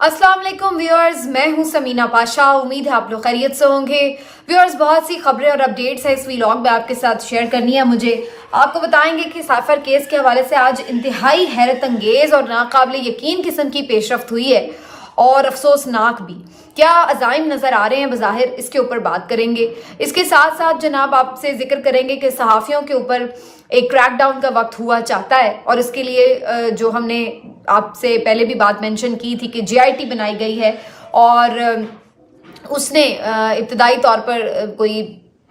अस्सलाम वालेकुम व्यूअर्स, मैं हूं समीना पाशा। उम्मीद है आप लोग खैरियत से होंगे। व्यूअर्स, बहुत सी खबरें और अपडेट्स है इस व्लॉग में आपके साथ शेयर करनी है मुझे। आपको बताएंगे कि साइफर केस के हवाले से आज इंतहाई हैरत अंगेज और नाकाबिल यकीन किस्म की पेशरफ्त हुई है और अफसोसनाक भी। क्या अजाइम नज़र आ रहे हैं बज़ाहिर, इसके ऊपर बात करेंगे। इसके साथ साथ जनाब आपसे जिक्र करेंगे कि सहाफ़ियों के ऊपर एक क्रैकडाउन का वक्त हुआ चाहता है और इसके लिए जो हमने आपसे पहले भी बात मेंशन की थी कि JIT बनाई गई है और उसने इब्तदाई तौर पर कोई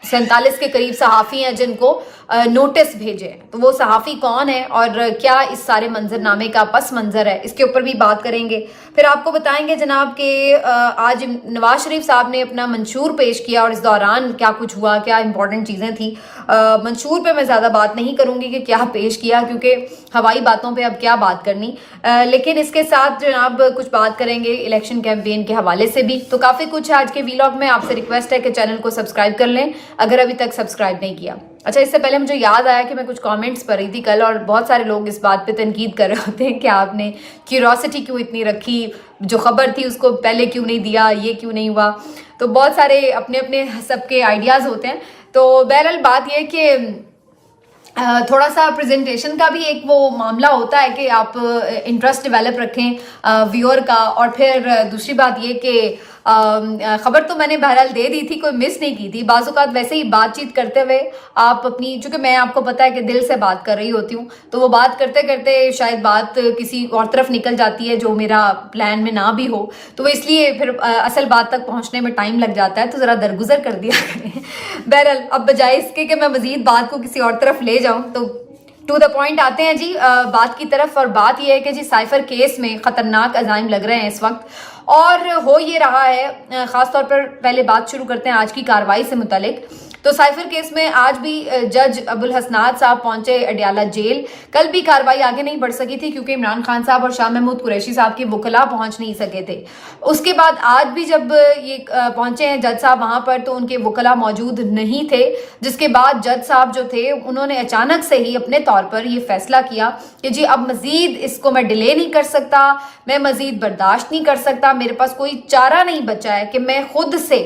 47 के करीब सहाफ़ी हैं जिनको नोटिस भेजे हैं। तो वो सहाफ़ी कौन है और क्या इस सारे मंजरनामे का पस मंज़र है, इसके ऊपर भी बात करेंगे। फिर आपको बताएंगे जनाब कि आज नवाज शरीफ साहब ने अपना मंशूर पेश किया और इस दौरान क्या कुछ हुआ, क्या इंपॉर्टेंट चीज़ें थी। मंशूर पे मैं ज़्यादा बात नहीं करूँगी कि क्या पेश किया, क्योंकि हवाई बातों पे अब क्या बात करनी। लेकिन इसके साथ जनाब कुछ बात करेंगे इलेक्शन कैंपेन के हवाले से भी। तो काफ़ी कुछ है आज के व्लॉग में। आपसे रिक्वेस्ट है कि चैनल को सब्सक्राइब कर लें अगर अभी तक सब्सक्राइब नहीं किया। अच्छा, इससे पहले मुझे याद आया कि मैं कुछ कमेंट्स पढ़ रही थी कल और बहुत सारे लोग इस बात पे तनकीद कर रहे होते हैं कि आपने क्यूरोसिटी क्यों इतनी रखी, जो खबर थी उसको पहले क्यों नहीं दिया, ये क्यों नहीं हुआ। तो बहुत सारे अपने अपने सबके आइडियाज़ होते हैं। तो बहरहाल बात यह कि थोड़ा सा प्रेजेंटेशन का भी एक वो मामला होता है कि आप इंटरेस्ट डेवलप रखें व्यूअर का। और फिर दूसरी बात ये कि खबर तो मैंने बहरहाल दे दी थी, कोई मिस नहीं की थी। बाज़ औक़ात वैसे ही बातचीत करते हुए आप अपनी, चूँकि मैं आपको पता है कि दिल से बात कर रही होती हूँ, तो वो बात करते करते शायद बात किसी और तरफ निकल जाती है जो मेरा प्लान में ना भी हो। तो इसलिए फिर असल बात तक पहुँचने में टाइम लग जाता है, तो ज़रा दरगुजर कर दिया करें। बहरहाल अब बजाय इसके कि मैं मज़ीद बात को किसी और तरफ ले जाऊँ, तो टू द पॉइंट आते हैं जी बात की तरफ। और बात यह है कि जी साइफर केस में ख़तरनाक अजाइम लग रहे हैं इस वक्त, और हो ये रहा है ख़ास तौर पर। पहले बात शुरू करते हैं आज की कार्रवाई से मुतालिक। तो साइफर केस में आज भी जज अबुल हसनात साहब पहुंचे अडियाला जेल। कल भी कार्रवाई आगे नहीं बढ़ सकी थी क्योंकि इमरान खान साहब और शाह महमूद कुरैशी साहब के वकला पहुंच नहीं सके थे। उसके बाद आज भी जब ये पहुंचे हैं जज साहब वहां पर, तो उनके वकला मौजूद नहीं थे, जिसके बाद जज साहब जो थे उन्होंने अचानक से ही अपने तौर पर ये फैसला किया कि जी अब मजीद इसको मैं डिले नहीं कर सकता, मैं मजीद बर्दाश्त नहीं कर सकता, मेरे पास कोई चारा नहीं बचा है कि मैं खुद से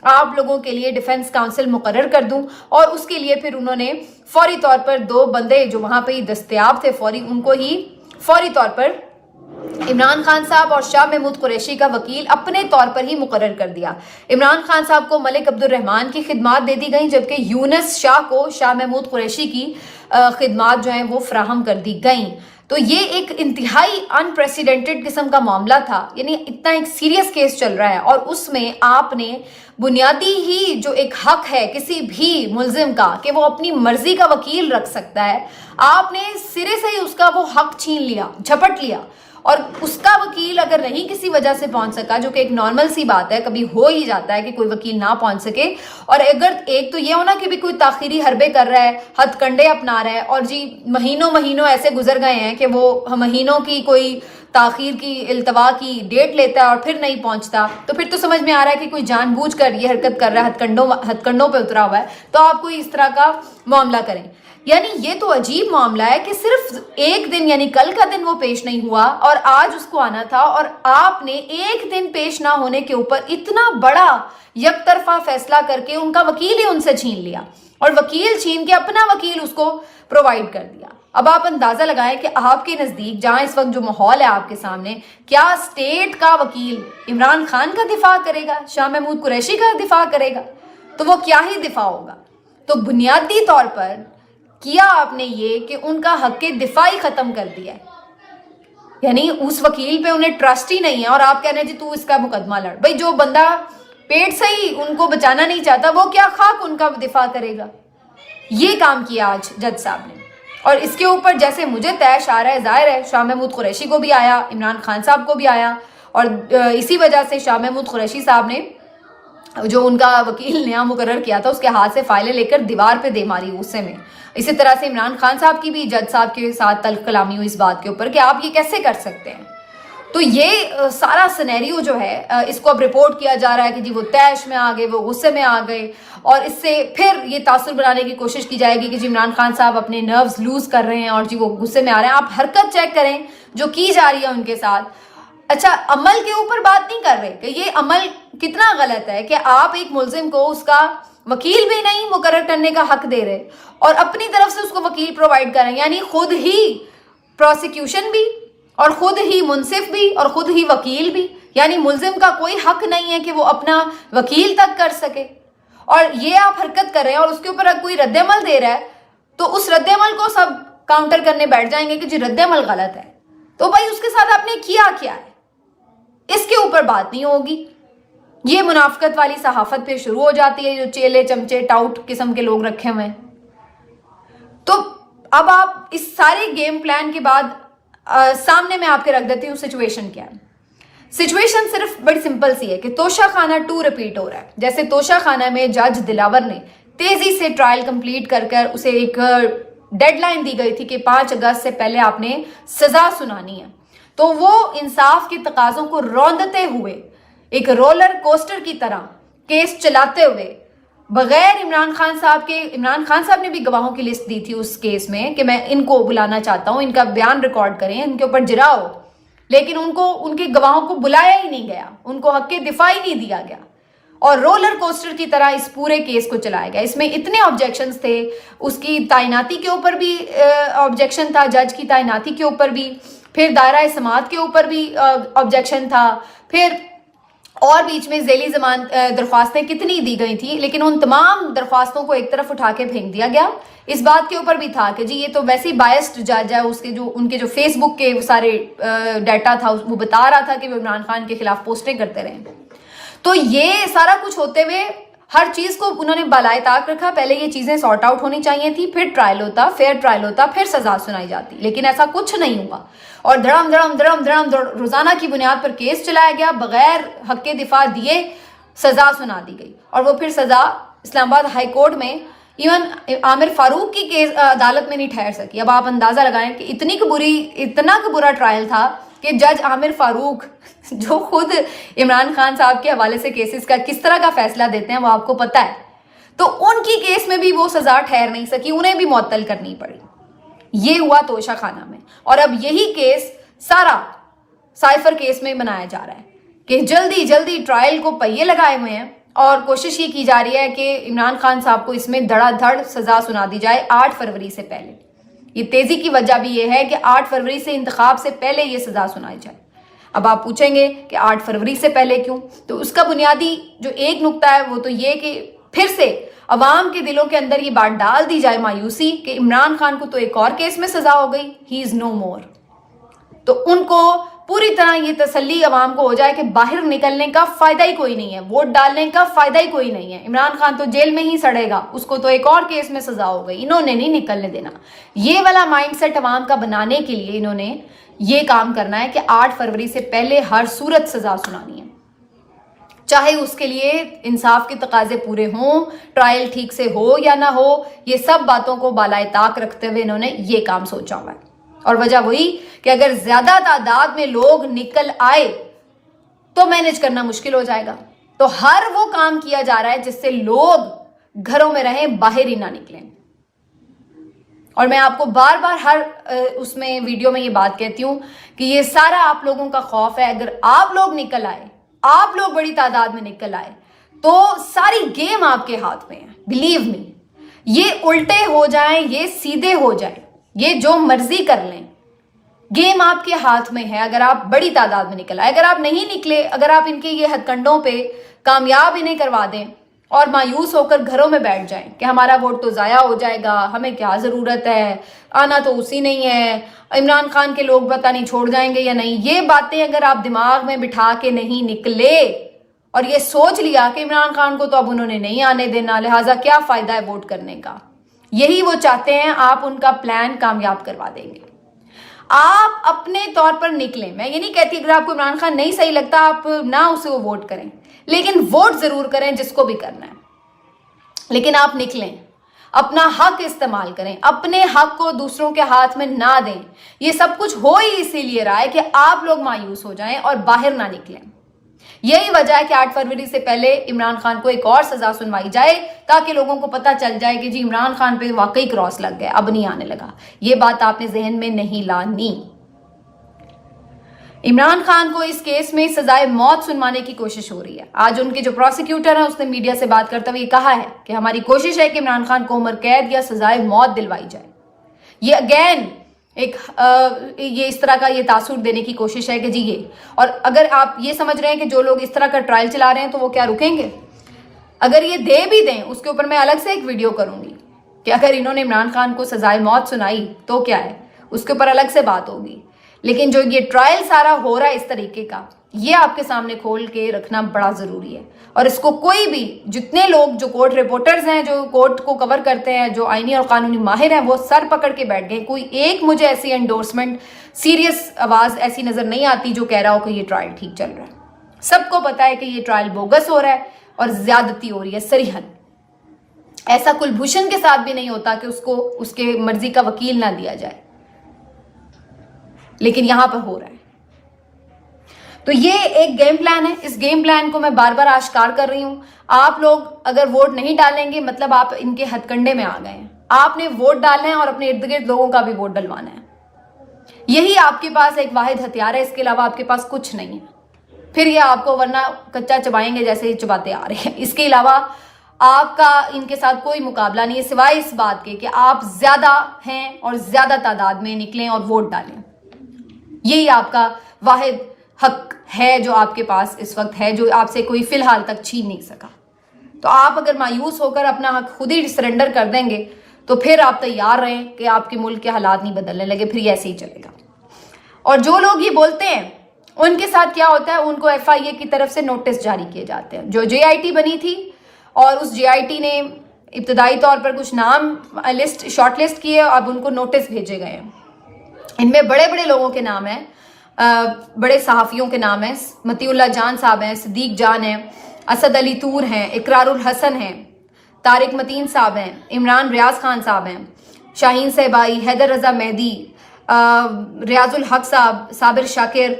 आप लोगों के लिए डिफेंस काउंसिल मुकर्रर कर दूं। और उसके लिए फिर उन्होंने फौरी तौर पर 2 बंदे जो वहां पे दस्तयाब थे उनको ही फौरी तौर पर इमरान खान साहब और शाह महमूद कुरैशी का वकील अपने तौर पर ही मुकर्रर कर दिया। इमरान खान साहब को मलिक अब्दुल रहमान की खिदमात दे दी गई, जबकि यूनुस शाह को शाह महमूद कुरैशी की खिदमात जो हैं वो फराहम कर दी गई। तो ये एक इंतहाई अनप्रेसिडेंटेड किस्म का मामला था, यानी इतना एक सीरियस केस चल रहा है और उसमें आपने बुनियादी ही जो एक हक है किसी भी मुल्जिम का कि वो अपनी मर्जी का वकील रख सकता है, आपने सिरे से ही उसका वो हक छीन लिया, झपट लिया। और उसका वकील अगर नहीं किसी वजह से पहुंच सका, जो कि एक नॉर्मल सी बात है, कभी हो ही जाता है कि कोई वकील ना पहुंच सके। और अगर एक तो ये होना कि भी कोई ताखीरी हरबे कर रहा है, हथकंडे अपना रहा है, और जी महीनों महीनों ऐसे गुजर गए हैं कि वो महीनों की कोई ताखीर की इल्तवा की डेट लेता है और फिर नहीं पहुंचता, तो फिर तो समझ में आ रहा है कि कोई जानबूझकर ये हरकत कर रहा है, हथकंडों पे उतरा हुआ है, तो आप कोई इस तरह का मामला करें। यानी ये तो अजीब मामला है कि सिर्फ एक दिन, यानी कल का दिन वो पेश नहीं हुआ और आज उसको आना था, और आपने एक दिन पेश ना होने के ऊपर इतना बड़ा यकतरफा फैसला करके उनका वकील ही उनसे छीन लिया, और वकील छीन के अपना वकील उसको प्रोवाइड कर दिया। अब आप अंदाजा लगाएं कि आपके नजदीक जहां इस वक्त जो माहौल है आपके सामने, क्या स्टेट का वकील इमरान खान का दिफा करेगा, शाह महमूद कुरैशी का दिफा करेगा? तो वो क्या ही दिफा होगा। तो बुनियादी तौर पर किया आपने ये कि उनका हक दिफा ही खत्म कर दिया है, यानी उस वकील पे उन्हें ट्रस्ट ही नहीं है, और आप कह रहे हैं जी तू इसका मुकदमा लड़। भाई जो बंदा पेट से ही उनको बचाना नहीं चाहता, वो क्या खाक उनका दिफा करेगा? ये काम किया आज जज साहब ने। और इसके ऊपर जैसे मुझे तैश आ रहा है, जाहिर है शाह महमूद कुरैशी को भी आया, इमरान खान साहब को भी आया, और इसी वजह से शाह महमूद कुरैशी साहब ने जो उनका वकील नया मुकर्रर किया था उसके हाथ से फाइलें लेकर दीवार पे दे मारी गुस्से में। इसी तरह से इमरान खान साहब की भी जज साहब के साथ तल्ख कलामी हुई इस बात के ऊपर कि आप ये कैसे कर सकते हैं। तो ये सारा सिनेरियो जो है इसको अब रिपोर्ट किया जा रहा है कि जी वो तैश में आ गए, वो गुस्से में आ गए, और इससे फिर ये तासुर बनाने की कोशिश की जाएगी कि जी इमरान खान साहब अपने नर्व्स लूज कर रहे हैं और जी वो गुस्से में आ रहे हैं। आप हरकत चेक करें जो की जा रही है उनके साथ, اچھا عمل کے اوپر بات نہیں کر رہے کہ یہ عمل کتنا غلط ہے کہ آپ ایک ملزم کو اس کا وکیل بھی نہیں مقرر کرنے کا حق دے رہے اور اپنی طرف سے اس کو وکیل پرووائڈ کر رہے ہیں، یعنی خود ہی پروسیکیوشن بھی اور خود ہی منصف بھی اور خود ہی وکیل بھی، یعنی ملزم کا کوئی حق نہیں ہے کہ وہ اپنا وکیل تک کر سکے، اور یہ آپ حرکت کر رہے ہیں اور اس کے اوپر کوئی رد عمل دے رہا ہے تو اس رد عمل کو سب کاؤنٹر کرنے بیٹھ جائیں گے کہ جی رد عمل غلط ہے، تو بھائی اس کے ساتھ آپ نے کیا ہے، اس کے اوپر بات نہیں ہوگی۔ یہ منافقت والی صحافت پہ شروع ہو جاتی ہے، جو چیلے چمچے ٹاؤٹ قسم کے لوگ رکھے ہوئے ہیں۔ تو اب آپ اس سارے گیم پلان کے بعد سامنے میں آپ کے رکھ دیتی ہوں سچویشن کیا ہے۔ سچویشن صرف بڑی سمپل سی ہے کہ توشہ خانہ 2 ریپیٹ ہو رہا ہے۔ جیسے توشہ خانہ میں جج دلاور نے تیزی سے ٹرائل کمپلیٹ کر اسے ایک ڈیڈ لائن دی گئی تھی کہ 5 اگست سے پہلے آپ نے سزا سنانی ہے، تو وہ انصاف کے تقاضوں کو روندتے ہوئے ایک رولر کوسٹر کی طرح کیس چلاتے ہوئے بغیر عمران خان صاحب نے بھی گواہوں کی لسٹ دی تھی اس کیس میں کہ میں ان کو بلانا چاہتا ہوں، ان کا بیان ریکارڈ کریں، ان کے اوپر جرا ہو، لیکن ان کے گواہوں کو بلایا ہی نہیں گیا، ان کو حق دفاع ہی نہیں دیا گیا اور رولر کوسٹر کی طرح اس پورے کیس کو چلایا گیا۔ اس میں اتنے آبجیکشنز تھے، اس کی تعیناتی کے اوپر بھی آبجیکشن تھا، جج کی تعیناتی کے اوپر بھی، پھر دائرہ سماعت کے اوپر بھی آبجیکشن تھا، پھر اور بیچ میں ذیلی درخواستیں کتنی دی گئی تھیں، لیکن ان تمام درخواستوں کو ایک طرف اٹھا کے پھینک دیا گیا۔ اس بات کے اوپر بھی تھا کہ جی یہ تو ویسے ہی بائسڈ جج ہے، ان کے جو فیس بک کے سارے ڈیٹا تھا وہ بتا رہا تھا کہ وہ عمران خان کے خلاف پوسٹیں کرتے رہے۔ تو یہ سارا کچھ ہوتے ہوئے ہر چیز کو انہوں نے بالائے طاق رکھا، پہلے یہ چیزیں سارٹ آؤٹ ہونی چاہیے تھی، پھر ٹرائل ہوتا، فیئر ٹرائل ہوتا، پھر سزا سنائی جاتی، لیکن ایسا کچھ نہیں ہوا اور دھڑم روزانہ کی بنیاد پر کیس چلایا گیا، بغیر حق دفاع دیے سزا سنا دی گئی، اور وہ پھر سزا اسلام آباد ہائی کورٹ میں ایون عامر فاروق کی کیس عدالت میں نہیں ٹھہر سکی۔ اب آپ اندازہ لگائیں کہ اتنا برا ٹرائل تھا کہ جج عامر فاروق جو خود عمران خان صاحب کے حوالے سے کیسز کا کس طرح کا فیصلہ دیتے ہیں وہ آپ کو پتہ ہے، تو ان کی کیس میں بھی وہ سزا ٹھہر نہیں سکی، انہیں بھی معطل کرنی پڑی۔ یہ ہوا توشہ خانہ میں، اور اب یہی کیس سارا سائفر کیس میں بنایا جا رہا ہے کہ جلدی ٹرائل کو پہیے لگائے ہوئے ہیں اور کوشش یہ کی جا رہی ہے کہ عمران خان صاحب کو اس میں دھڑا دھڑ سزا سنا دی جائے 8 فروری سے پہلے۔ یہ تیزی کی وجہ بھی یہ ہے کہ 8 فروری سے انتخاب سے پہلے یہ سزا سنائی جائے۔ اب آپ پوچھیں گے کہ 8 فروری سے پہلے کیوں؟ تو اس کا بنیادی جو ایک نقطہ ہے وہ تو یہ کہ پھر سے عوام کے دلوں کے اندر یہ بات ڈال دی جائے مایوسی کہ عمران خان کو تو ایک اور کیس میں سزا ہو گئی، ہی از نو مور، تو ان کو پوری طرح یہ تسلی عوام کو ہو جائے کہ باہر نکلنے کا فائدہ ہی کوئی نہیں ہے، ووٹ ڈالنے کا فائدہ ہی کوئی نہیں ہے، عمران خان تو جیل میں ہی سڑے گا، اس کو تو ایک اور کیس میں سزا ہو گئی، انہوں نے نہیں نکلنے دینا۔ یہ والا مائنڈ سیٹ عوام کا بنانے کے لیے انہوں نے یہ کام کرنا ہے کہ 8 فروری سے پہلے ہر صورت سزا سنانی ہے، چاہے اس کے لیے انصاف کے تقاضے پورے ہوں، ٹرائل ٹھیک سے ہو یا نہ ہو۔ یہ سب باتوں کو بالائے طاق رکھتے ہوئے انہوں نے یہ کام سوچا ہوا ہے، اور وجہ وہی کہ اگر زیادہ تعداد میں لوگ نکل آئے تو مینج کرنا مشکل ہو جائے گا، تو ہر وہ کام کیا جا رہا ہے جس سے لوگ گھروں میں رہیں، باہر ہی نہ نکلیں۔ اور میں آپ کو بار بار ہر اس میں ویڈیو میں یہ بات کہتی ہوں کہ یہ سارا آپ لوگوں کا خوف ہے، اگر آپ لوگ نکل آئے، آپ لوگ بڑی تعداد میں نکل آئے تو ساری گیم آپ کے ہاتھ میں ہے، بلیو می۔ یہ الٹے ہو جائیں، یہ سیدھے ہو جائیں، یہ جو مرضی کر لیں، گیم آپ کے ہاتھ میں ہے اگر آپ بڑی تعداد میں نکل آئے۔ اگر آپ نہیں نکلے، اگر آپ ان کے یہ ہتھ کنڈوں پہ کامیاب انہیں کروا دیں اور مایوس ہو کر گھروں میں بیٹھ جائیں کہ ہمارا ووٹ تو ضائع ہو جائے گا، ہمیں کیا ضرورت ہے، آنا تو اسی نہیں ہے، عمران خان کے لوگ پتہ نہیں چھوڑ جائیں گے یا نہیں، یہ باتیں اگر آپ دماغ میں بٹھا کے نہیں نکلے اور یہ سوچ لیا کہ عمران خان کو تو اب انہوں نے نہیں آنے دینا، لہٰذا کیا فائدہ ہے ووٹ کرنے کا، یہی وہ چاہتے ہیں، آپ ان کا پلان کامیاب کروا دیں گے۔ آپ اپنے طور پر نکلیں، میں یہ نہیں کہتی اگر آپ کو عمران خان نہیں صحیح لگتا آپ نہ اسے وہ ووٹ کریں، لیکن ووٹ ضرور کریں جس کو بھی کرنا ہے، لیکن آپ نکلیں، اپنا حق استعمال کریں، اپنے حق کو دوسروں کے ہاتھ میں نہ دیں۔ یہ سب کچھ ہو ہی اسی لیے رہا ہے کہ آپ لوگ مایوس ہو جائیں اور باہر نہ نکلیں۔ یہی وجہ ہے کہ 8 فروری سے پہلے عمران خان کو ایک اور سزا سنوائی جائے تاکہ لوگوں کو پتہ چل جائے کہ جی عمران خان پہ واقعی کراس لگ گیا، اب نہیں آنے لگا۔ یہ بات آپ نے ذہن میں نہیں لانی۔ इमरान खान को इस केस में सजाए मौत सुनवाने की कोशिश हो रही है। आज उनके जो प्रोसिक्यूटर हैं उसने मीडिया से बात करते हुए कहा है कि हमारी कोशिश है कि इमरान खान को उम्र कैद या सजाए मौत दिलवाई जाए। ये अगेन ये इस तरह का ये तासुर देने की कोशिश है कि जी ये, और अगर आप ये समझ रहे हैं कि जो लोग इस तरह का ट्रायल चला रहे हैं तो वो क्या रुकेंगे? अगर ये दे भी दें, उसके ऊपर मैं अलग से एक वीडियो करूंगी कि अगर इन्होंने इमरान खान को सजाए मौत सुनाई तो क्या है, उसके ऊपर अलग से बात होगी। लेकिन जो ये ट्रायल सारा हो रहा है इस तरीके का, ये आपके सामने खोल के रखना बड़ा जरूरी है। और इसको कोई भी, जितने लोग जो कोर्ट रिपोर्टर्स हैं, जो कोर्ट को कवर करते हैं, जो आईनी और कानूनी माहिर हैं, वो सर पकड़ के बैठ गए। कोई एक मुझे ऐसी एंडोर्समेंट, सीरियस आवाज ऐसी नजर नहीं आती जो कह रहा हो कि ये ट्रायल ठीक चल रहा है। सबको पता है कि ये ट्रायल बोगस हो रहा है और ज्यादती हो रही है सरीहन। ऐसा कुलभूषण के साथ भी नहीं होता कि उसको उसके मर्जी का वकील ना दिया जाए, लेकिन यहां पर हो रहा है। तो ये एक गेम प्लान है। इस गेम प्लान को मैं बार बार आश्कार कर रही हूं। आप लोग अगर वोट नहीं डालेंगे मतलब आप इनके हथकंडे में आ गए हैं। आपने वोट डालना है और अपने इर्द गिर्द लोगों का भी वोट डलवाना है। यही आपके पास एक वाहिद हथियार है, इसके अलावा आपके पास कुछ नहीं है। फिर ये आपको वरना कच्चा चबाएंगे जैसे ये चबाते आ रहे हैं। इसके अलावा आपका इनके साथ कोई मुकाबला नहीं है, सिवाय इस बात के कि आप ज्यादा हैं और ज्यादा तादाद में निकलें और वोट डालें। यही आपका वाहिद हक है जो आपके पास इस वक्त है, जो आपसे कोई फिलहाल तक छीन नहीं सका। तो आप अगर मायूस होकर अपना हक खुद ही सरेंडर कर देंगे तो फिर आप तैयार रहें कि आपके मुल्क के हालात नहीं बदलने लगे, फिर ये ऐसे ही चलेगा। और जो लोग ये बोलते हैं उनके साथ क्या होता है, उनको FIA की तरफ से नोटिस जारी किए जाते हैं। जो JIT बनी थी और उस JIT ने इब्तदाई तौर पर कुछ नाम शॉर्ट लिस्ट किए, अब उनको नोटिस भेजे गए हैं। इनमें बड़े बड़े लोगों के नाम हैं, बड़े सहाफ़ियों के नाम हैं। मतीउल्लाह जान साहब हैं, सिद्दीक जान हैं, असद अली तूर हैं, इकरारुल हसन हैं, तारिक मतीन साहब हैं, इमरान रियाज खान साहब हैं, शाहीन सहबाई, हैदर रजा मेहदी, रियाजुल हक साहब, साबिर शाकिर,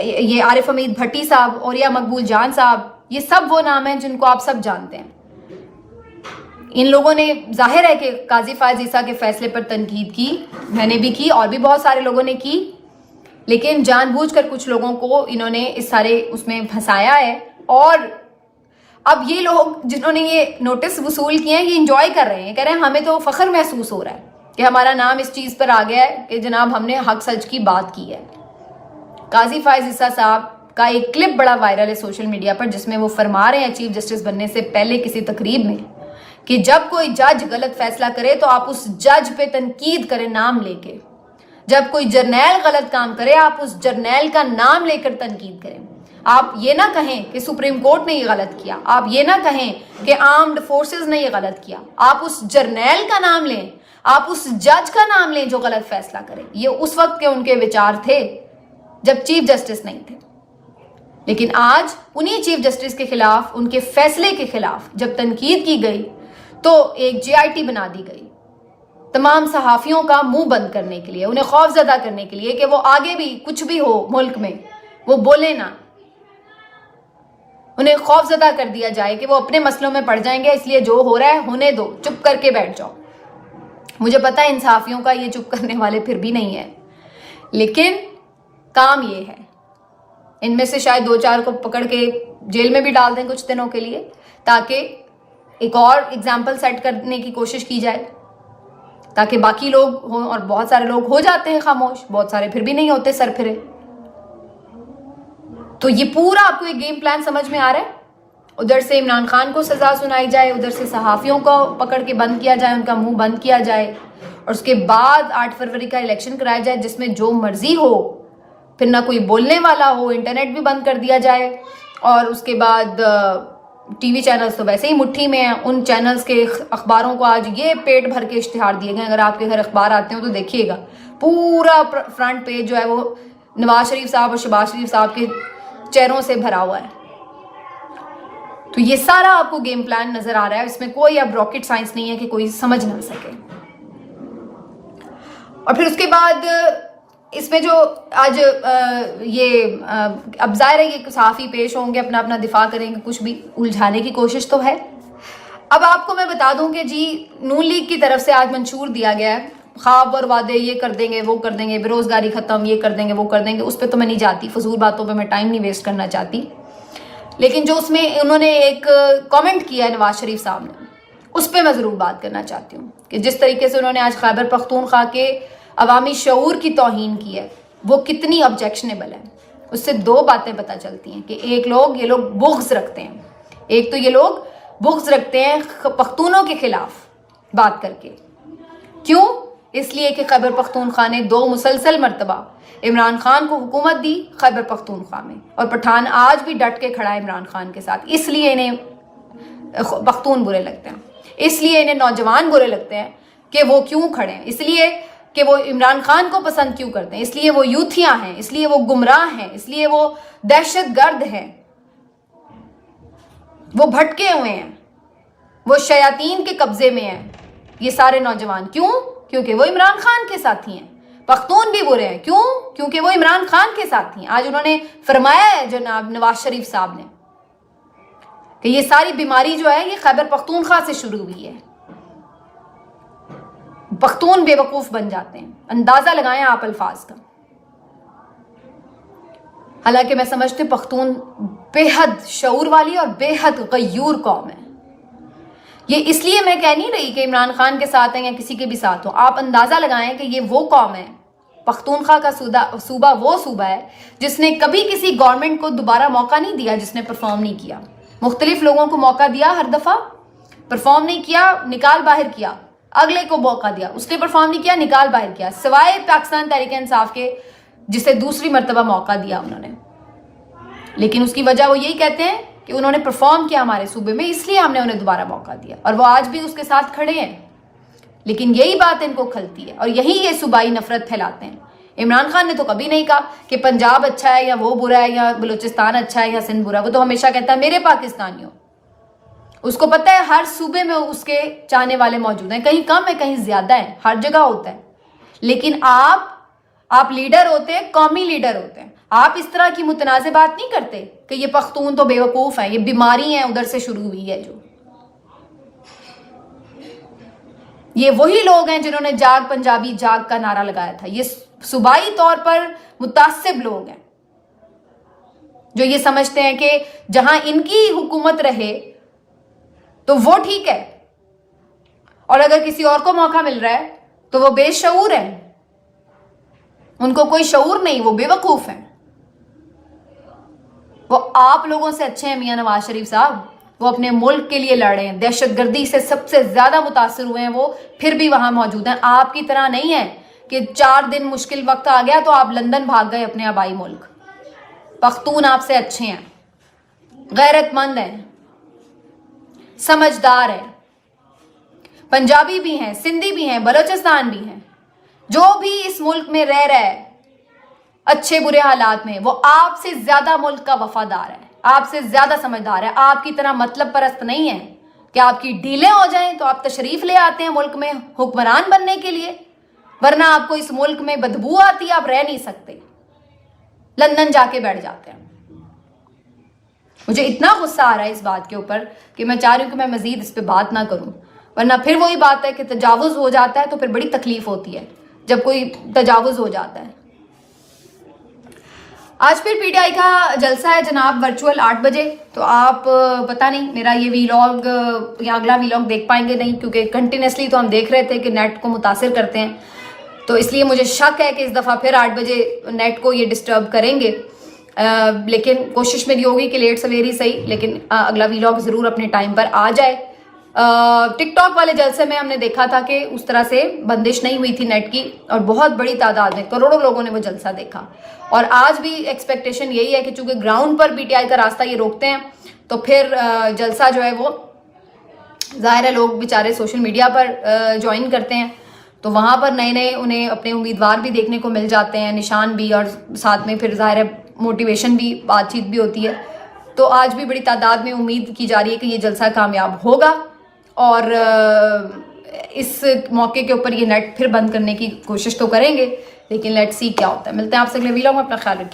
ये आरिफ हमीद भट्टी साहब और या मकबूल जान साहब। ये सब वो नाम हैं जिनको आप सब जानते हैं। इन लोगों ने, जाहिर है कि काजी फायज ईसा के फैसले पर तनकीद की, मैंने भी की और भी बहुत सारे लोगों ने की, लेकिन जानबूझकर कुछ लोगों को इन्होंने इस सारे उसमें फंसाया है। और अब ये लोग जिन्होंने ये नोटिस वसूल किए हैं ये इंजॉय कर रहे हैं, कह रहे हैं हमें तो फख्र महसूस हो रहा है कि हमारा नाम इस चीज पर आ गया है कि जनाब हमने हक सच की बात की है। काजी फायज ईसा साहब का एक क्लिप बड़ा वायरल है सोशल मीडिया पर, जिसमें वो फरमा रहे हैं चीफ जस्टिस बनने से पहले किसी तकरीब में कि जब कोई जज गलत फैसला करे तो आप उस जज पे तनकीद करें नाम लेके। जब कोई जर्नैल गलत काम करे आप उस जर्नैल का नाम लेकर तनकीद करें। आप ये ना कहें कि सुप्रीम कोर्ट ने ये गलत किया, आप ये ना कहें कि आर्म्ड फोर्सेस ने ये गलत किया, आप उस जर्नैल का नाम लें, आप उस जज का नाम लें जो गलत फैसला करे। ये उस वक्त के उनके विचार थे जब चीफ जस्टिस नहीं थे। लेकिन आज उन्हीं चीफ जस्टिस के खिलाफ, उनके फैसले के खिलाफ जब तनकीद की गई तो एक JIT बना दी गई तमाम सहाफियों का मुंह बंद करने के लिए, उन्हें खौफजदा करने के लिए कि वो आगे भी कुछ भी हो मुल्क में वो बोले ना, उन्हें खौफजदा कर दिया जाए कि वो अपने मसलों में पड़ जाएंगे, इसलिए जो हो रहा है होने दो, चुप करके बैठ जाओ। मुझे पता है इन सहाफियों का ये चुप करने वाले फिर भी नहीं है, लेकिन काम ये है। इनमें से शायद 2-4 को पकड़ के जेल में भी डाल दें कुछ दिनों के लिए, ताकि एक और एग्जाम्पल सेट करने की कोशिश की जाए, ताकि बाकी लोग हों। और बहुत सारे लोग हो जाते हैं खामोश, बहुत सारे फिर भी नहीं होते सर फिरे। तो ये पूरा आपको एक गेम प्लान समझ में आ रहा है। उधर से इमरान खान को सजा सुनाई जाए, उधर से सहाफियों को पकड़ के बंद किया जाए, उनका मुंह बंद किया जाए, और उसके बाद 8 फरवरी का इलेक्शन कराया जाए जिसमें जो मर्जी हो, फिर ना कोई बोलने वाला हो, इंटरनेट भी बंद कर दिया जाए। और उसके बाद TV चैनल्स तो वैसे ही मुट्ठी में हैं, उन चैनल्स के अखबारों को आज ये पेट भर के इश्तिहार दिए गए। अगर आपके घर अखबार आते हो तो देखिएगा, पूरा फ्रंट पेज जो है वो नवाज शरीफ साहब और शहबाज शरीफ साहब के चेहरों से भरा हुआ है। तो ये सारा आपको गेम प्लान नजर आ रहा है। इसमें कोई अब रॉकेट साइंस नहीं है कि कोई समझ ना सके। और फिर उसके बाद इसमें जो आज अब जाहिर है ये सहाफ़ी पेश होंगे, अपना अपना दिफा करेंगे, कुछ भी उलझाने की कोशिश तो है। अब आपको मैं बता दूं कि जी नून लीग की तरफ से आज मंशूर दिया गया है خواب اور وعدے یہ کر دیں گے وہ کر دیں گے, بےروزگاری ختم, یہ کر دیں گے وہ کر دیں گے, اس پہ تو میں نہیں جاتی, فضول باتوں پہ میں ٹائم نہیں ویسٹ کرنا چاہتی. لیکن جو اس میں انہوں نے ایک کامنٹ کیا ہے نواز شریف صاحب نے, اس پہ میں ضرور بات کرنا چاہتی ہوں کہ جس طریقے سے انہوں نے آج خیبر پختونخوا کے عوامی شعور کی توہین کی ہے وہ کتنی آبجیکشنیبل ہے. اس سے دو باتیں پتہ چلتی ہیں کہ ایک یہ لوگ بغض رکھتے ہیں, ایک تو یہ لوگ بغض رکھتے ہیں پختونوں کے خلاف بات کر کے. کیوں؟ اس لیے کہ خیبر پختونخوا نے 2 مسلسل مرتبہ عمران خان کو حکومت دی خیبر پختونخوا میں, اور پٹھان آج بھی ڈٹ کے کھڑا ہے عمران خان کے ساتھ. اس لیے انہیں پختون برے لگتے ہیں, اس لیے انہیں نوجوان برے لگتے ہیں کہ وہ کیوں کھڑے ہیں, اس لیے کہ وہ عمران خان کو پسند کیوں کرتے ہیں, اس لیے وہ یوتھیاں ہیں, اس لیے وہ گمراہ ہیں, اس لیے وہ دہشت گرد ہیں, وہ بھٹکے ہوئے ہیں, وہ شیاطین کے قبضے میں ہیں یہ سارے نوجوان. کیوں؟ کیونکہ وہ عمران خان کے ساتھی ہیں. پختون بھی برے ہیں. کیوں؟ کیونکہ وہ عمران خان کے ساتھی ہیں. آج انہوں نے فرمایا ہے جناب نواز شریف صاحب نے کہ یہ ساری بیماری جو ہے یہ خیبر پختونخوا سے شروع ہوئی ہے. پختون بے وقوف بن جاتے ہیں. اندازہ لگائیں آپ الفاظ کا. حالانکہ میں سمجھتی ہوں پختون بے حد شعور والی اور بے حد غیور قوم ہے. یہ اس لیے میں کہہ نہیں رہی کہ عمران خان کے ساتھ ہیں یا کسی کے بھی ساتھ ہو. آپ اندازہ لگائیں کہ یہ وہ قوم ہے, پختونخوا کا صوبہ وہ صوبہ ہے جس نے کبھی کسی گورنمنٹ کو دوبارہ موقع نہیں دیا جس نے پرفارم نہیں کیا. مختلف لوگوں کو موقع دیا, ہر دفعہ پرفارم نہیں کیا, نکال باہر کیا, اگلے کو موقع دیا, اس نے پرفارم نہیں کیا, نکال باہر کیا, سوائے پاکستان تحریک انصاف کے جسے دوسری مرتبہ موقع دیا انہوں نے. لیکن اس کی وجہ وہ یہی کہتے ہیں کہ انہوں نے پرفارم کیا ہمارے صوبے میں, اس لیے ہم نے انہیں دوبارہ موقع دیا, اور وہ آج بھی اس کے ساتھ کھڑے ہیں. لیکن یہی بات ان کو کھلتی ہے اور یہی یہ صوبائی نفرت پھیلاتے ہیں. عمران خان نے تو کبھی نہیں کہا کہ پنجاب اچھا ہے یا وہ برا ہے یا بلوچستان اچھا ہے یا سندھ برا ہے. وہ تو ہمیشہ کہتا ہے میرے پاکستانیوں. اس کو پتہ ہے ہر صوبے میں اس کے چاہنے والے موجود ہیں, کہیں کم ہے کہیں زیادہ ہیں, ہر جگہ ہوتا ہے. لیکن آپ لیڈر ہوتے ہیں, قومی لیڈر ہوتے ہیں, آپ اس طرح کی متنازع بات نہیں کرتے کہ یہ پختون تو بے وقوف ہیں, یہ بیماری ہیں ادھر سے شروع ہوئی ہے. جو یہ وہی لوگ ہیں جنہوں نے جاگ پنجابی جاگ کا نعرہ لگایا تھا. یہ صوبائی طور پر متعصب لوگ ہیں جو یہ سمجھتے ہیں کہ جہاں ان کی حکومت رہے تو وہ ٹھیک ہے, اور اگر کسی اور کو موقع مل رہا ہے تو وہ بے شعور ہیں, ان کو کوئی شعور نہیں, وہ بے وقوف ہیں. وہ آپ لوگوں سے اچھے ہیں میاں نواز شریف صاحب, وہ اپنے ملک کے لیے لڑ رہے ہیں. دہشت گردی سے سب سے زیادہ متاثر ہوئے ہیں وہ, پھر بھی وہاں موجود ہیں. آپ کی طرح نہیں ہے کہ 4 دن مشکل وقت آ گیا تو آپ لندن بھاگ گئے اپنے آبائی ملک. پختون آپ سے اچھے ہیں, غیرت مند ہیں, سمجھدار ہیں, پنجابی بھی ہیں, سندھی بھی ہیں, بلوچستان بھی ہیں. جو بھی اس ملک میں رہ رہا ہے اچھے برے حالات میں, وہ آپ سے زیادہ ملک کا وفادار ہے, آپ سے زیادہ سمجھدار ہے. آپ کی طرح مطلب پرست نہیں ہے کہ آپ کی ڈیلیں ہو جائیں تو آپ تشریف لے آتے ہیں ملک میں حکمران بننے کے لیے, ورنہ آپ کو اس ملک میں بدبو آتی ہے, آپ رہ نہیں سکتے, لندن جا کے بیٹھ جاتے ہیں. مجھے اتنا غصہ آ رہا ہے اس بات کے اوپر کہ میں چاہ رہی ہوں کہ میں مزید اس پہ بات نہ کروں, ورنہ پھر وہی بات ہے کہ تجاوز ہو جاتا ہے تو پھر بڑی تکلیف ہوتی ہے جب کوئی تجاوز ہو جاتا ہے. آج پھر پی ٹی آئی کا جلسہ ہے جناب ورچوئل 8 بجے, تو آپ پتہ نہیں میرا یہ ویلاگ یا اگلا ویلاگ دیکھ پائیں گے نہیں, کیونکہ کنٹینیوسلی تو ہم دیکھ رہے تھے کہ نیٹ کو متاثر کرتے ہیں, تو اس لیے مجھے شک ہے کہ اس دفعہ پھر 8 بجے نیٹ کو یہ ڈسٹرب کریں گے. لیکن کوشش میری ہوگی کہ لیٹ سویری صحیح, لیکن اگلا ویلاگ ضرور اپنے ٹائم پر آ جائے. ٹک ٹاک والے جلسے میں ہم نے دیکھا تھا کہ اس طرح سے بندش نہیں ہوئی تھی نیٹ کی, اور بہت بڑی تعداد میں کروڑوں لوگوں نے وہ جلسہ دیکھا. اور آج بھی ایکسپیکٹیشن یہی ہے کہ چونکہ ground per P T I کا راستہ یہ روکتے ہیں تو پھر جلسہ جو ہے وہ ظاہر ہے لوگ بیچارے سوشل میڈیا پر جوائن کرتے ہیں, تو وہاں پر نئے انہیں اپنے امیدوار بھی دیکھنے کو مل جاتے ہیں, نشان بھی, اور ساتھ میں پھر ظاہر ہے موٹیویشن بھی, بات چیت بھی ہوتی ہے. تو آج بھی بڑی تعداد میں امید کی جا رہی ہے کہ یہ جلسہ کامیاب ہوگا, اور اس موقع کے اوپر یہ نیٹ پھر بند کرنے کی کوشش تو کریں گے, لیکن لیٹس سی کیا ہوتا ہے. ملتے ہیں آپ سے اگلے ویلاگ میں, اپنا خیال رکھیے.